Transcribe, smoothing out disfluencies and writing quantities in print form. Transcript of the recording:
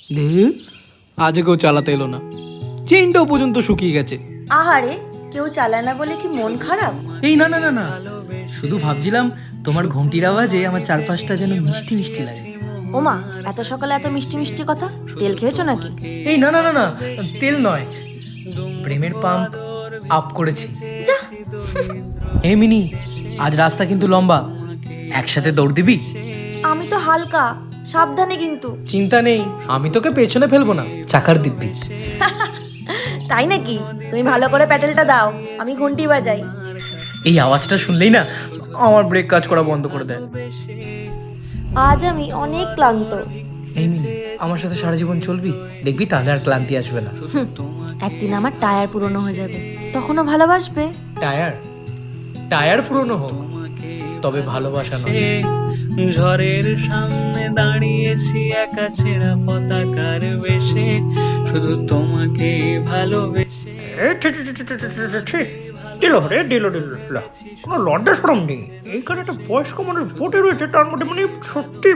ধুর, আজও কেউ চালাতে এলো না, চেইনটাও পর্যন্ত শুকিয়ে গেছে। আহারে, কেউ চালায় না বলে কি মন খারাপ? এই না না না না, শুধু ভাবছিলাম তোমার ঘন্টির আওয়াজে আমার চারপাশটা যেন মিষ্টি মিষ্টি লাগে। ওমা, এত সকালে এত মিষ্টি মিষ্টি কথা, তেল খেয়েছো নাকি? এই না না না না, তেল নয়, প্রেমের পাম্প আপ করেছি। যা, এই মিনি, আজ রাস্তা কিন্তু লম্বা, একসাথে দৌড় দিবি? আমি তো হালকা, সাবধানে কিন্তু। চিন্তা নেই, আমি তোকে পেছনে ফেলবো না, চাকার দিব্যি। তাই নাকি? তুমি ভালো করে প্যাডেলটা দাও, আমি ঘন্টি বাজাই। এই আওয়াজটা শুনলেই না আমার ব্রেক কাজ করা বন্ধ করে দেয়। আজ আমি অনেক ক্লান্ত। এই মিনি, আমার সাথে সারা জীবন চলবি, দেখবি তাহলে আর ক্লান্তি আসবে না। একদিন আমার টায়ার পুরনো হয়ে যাবে, তখনও ভালোবাসবে। টায়ার টায়ার পুরনো হোক, তবে ভালোবাসা নয়। ঝড়ের সামনে দাঁড়িয়েছি একা ছেঁড়া পতাকার বেশে, শুধু তোমাকে ভালোবেসে। দিল রে, দিল দিল, কোনো লজ্জা সরম নেই। এইখানে একটা বয়স্ক মানুষ বটে রয়েছে, তার মধ্যে মানে সত্যি